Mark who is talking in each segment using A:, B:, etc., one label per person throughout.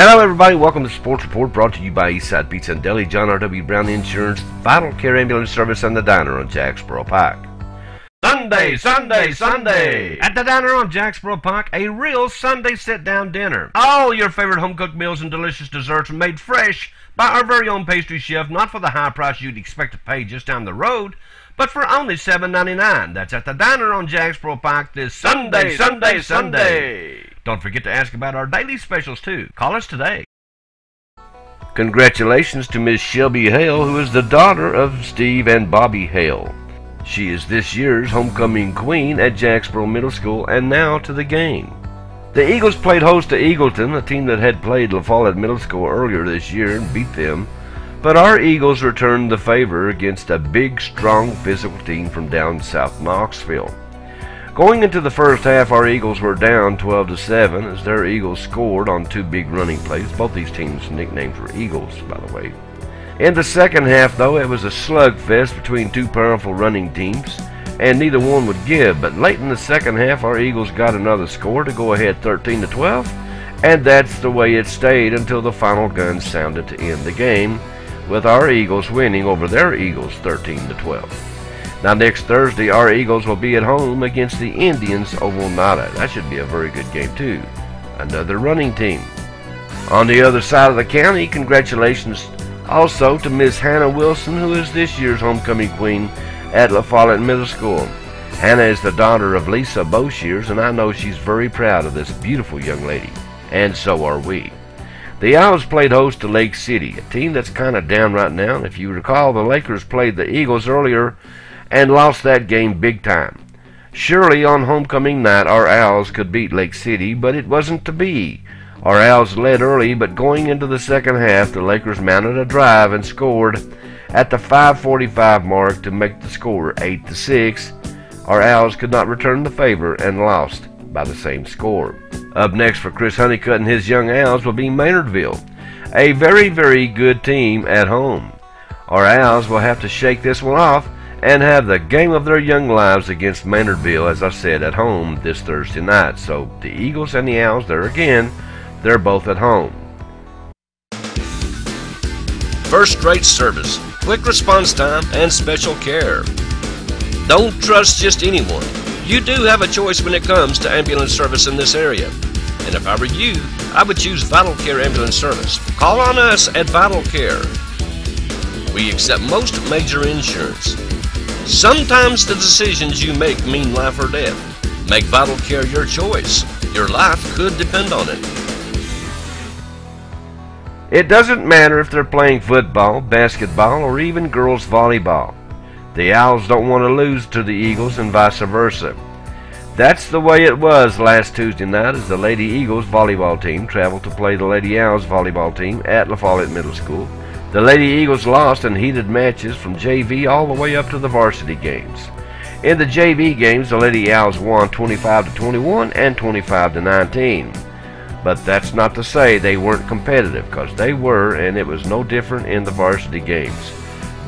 A: Hello everybody, welcome to Sports Report, brought to you by Eastside Pizza and Deli, John R.W. Brown Insurance, Vital Care Ambulance Service, and the Diner on Jacksboro Pike. Sunday, Sunday, Sunday! At the Diner on Jacksboro Pike, a real Sunday sit-down dinner. All your favorite home-cooked meals and delicious desserts are made fresh by our very own pastry chef, not for the high price you'd expect to pay just down the road, but for only $7.99. That's at the Diner on Jacksboro Pike this Sunday, Sunday, Sunday! Don't forget to ask about our daily specials, too. Call us today. Congratulations to Miss Shelby Hale, who is the daughter of Steve and Bobby Hale. She is this year's homecoming queen at Jacksboro Middle School, and now to the game. The Eagles played host to Eagleton, a team that had played La Follette Middle School earlier this year and beat them. But our Eagles returned the favor against a big, strong, physical team from down south Knoxville. Going into the first half, our Eagles were down 12-7 as their Eagles scored on two big running plays. Both these teams' nicknames were Eagles, by the way. In the second half, though, it was a slugfest between two powerful running teams, and neither one would give. But late in the second half, our Eagles got another score to go ahead 13-12, and that's the way it stayed until the final gun sounded to end the game, with our Eagles winning over their Eagles 13-12. Now next Thursday, our Eagles will be at home against the Indians of Oneida. That should be a very good game too. Another running team. On the other side of the county, congratulations also to Miss Hannah Wilson, who is this year's homecoming queen at La Follette Middle School. Hannah is the daughter of Lisa Boshears, and I know she's very proud of this beautiful young lady. And so are we. The Owls played host to Lake City, a team that's kind of down right now. And if you recall, the Lakers played the Eagles earlier and lost that game big time. Surely on homecoming night our Owls could beat Lake City, but it wasn't to be. Our Owls led early, but going into the second half, the Lakers mounted a drive and scored at the 5:45 mark to make the score 8-6. Our Owls could not return the favor and lost by the same score. Up next for Chris Honeycutt and his young Owls will be Maynardville, a very, very good team at home. Our Owls will have to shake this one off and have the game of their young lives against Maynardville, as I said, at home this Thursday night. So the Eagles and the Owls, there again, they're both at home. First-rate service, quick response time, and special care. Don't trust just anyone. You do have a choice when it comes to ambulance service in this area. And if I were you, I would choose Vital Care Ambulance Service. Call on us at Vital Care. We accept most major insurance. Sometimes the decisions you make mean life or death. Make Vital Care your choice. Your life could depend on it. It doesn't matter if they're playing football, basketball, or even girls volleyball. The Owls don't want to lose to the Eagles and vice versa. That's the way it was last Tuesday night as the Lady Eagles volleyball team traveled to play the Lady Owls volleyball team at La Follette Middle School. The Lady Eagles lost in heated matches from JV all the way up to the varsity games. In the JV games, the Lady Owls won 25-21 and 25-19. But that's not to say they weren't competitive, because they were, and it was no different in the varsity games.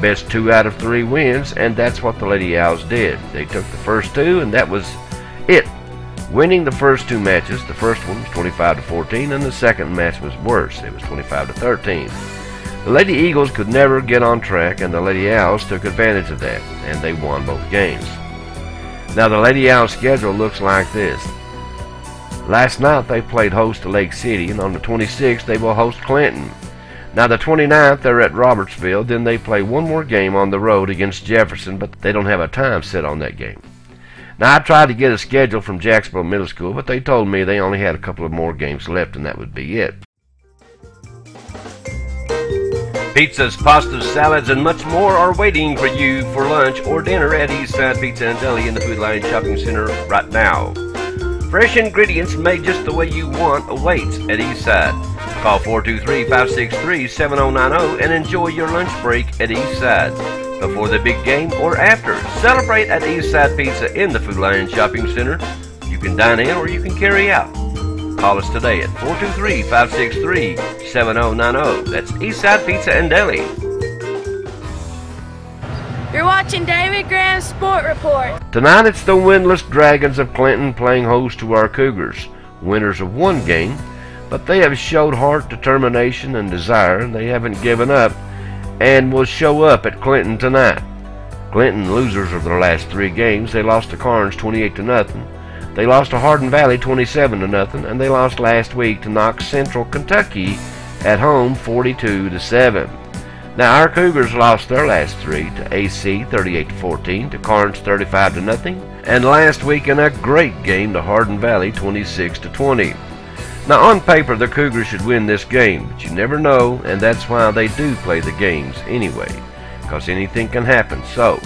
A: Best 2 out of 3 wins, and that's what the Lady Owls did. They took the first 2, and that was it. Winning the first 2 matches, the first one was 25-14, and the second match was worse. It was 25-13. The Lady Eagles could never get on track, and the Lady Owls took advantage of that, and they won both games. Now the Lady Owls schedule looks like this. Last night they played host to Lake City, and on the 26th they will host Clinton. Now the 29th they're at Robertsville, then they play one more game on the road against Jefferson, but they don't have a time set on that game. Now I tried to get a schedule from Jacksboro Middle School, but they told me they only had a couple of more games left and that would be it. Pizzas, pastas, salads, and much more are waiting for you for lunch or dinner at Eastside Pizza and Deli in the Food Lion Shopping Center right now. Fresh ingredients made just the way you want awaits at Eastside. Call 423-563-7090 and enjoy your lunch break at Eastside. Before the big game or after, celebrate at Eastside Pizza in the Food Lion Shopping Center. You can dine in or you can carry out. Call us today at 423-563-7090. That's Eastside Pizza and Deli.
B: You're watching David Graham's Sport Report.
A: Tonight it's the winless Dragons of Clinton playing host to our Cougars. Winners of one game but they have showed heart, determination, and desire, and they haven't given up and will show up at Clinton tonight. Clinton, losers of their last 3 games. They lost to Carnes 28-0. They lost to Hardin Valley 27-0, and they lost last week to Knox Central Kentucky at home 42-7. Now our Cougars lost their last 3 to AC 38-14, to Carnes 35-0, and last week in a great game to Hardin Valley 26-20. Now on paper the Cougars should win this game, but you never know, and that's why they do play the games anyway, because anything can happen. So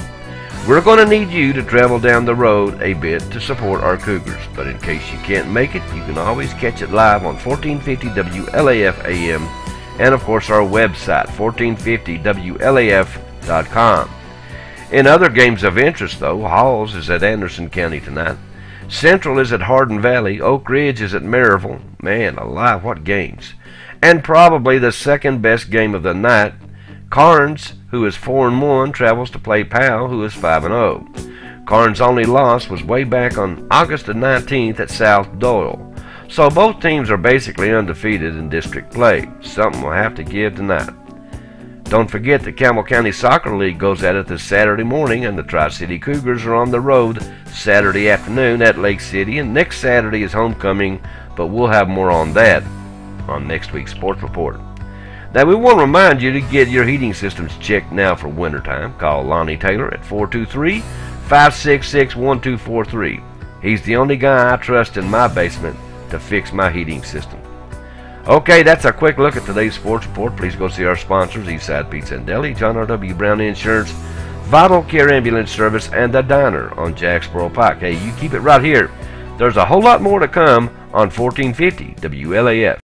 A: we're going to need you to travel down the road a bit to support our Cougars, but in case you can't make it, you can always catch it live on 1450 WLAF AM, and of course our website 1450WLAF.com. In other games of interest though, Halls is at Anderson County tonight, Central is at Hardin Valley, Oak Ridge is at Maryville. Man alive, what games. And probably the second best game of the night, Carnes, who is 4-1, travels to play Powell, who is 5-0. Carnes' only loss was way back on August the 19th at South Doyle. So both teams are basically undefeated in district play. Something will have to give tonight. Don't forget the Campbell County Soccer League goes at it this Saturday morning, and the Tri-City Cougars are on the road Saturday afternoon at Lake City, and next Saturday is homecoming, but we'll have more on that on next week's Sports Report. Now we want to remind you to get your heating systems checked now for wintertime. Call Lonnie Taylor at 423-566-1243. He's the only guy I trust in my basement to fix my heating system. Okay, that's a quick look at today's Sports Report. Please go see our sponsors, Eastside Pizza and Deli, John R.W. Brown Insurance, Vital Care Ambulance Service, and The Diner on Jacksboro Pike. Hey, you keep it right here. There's a whole lot more to come on 1450 WLAF.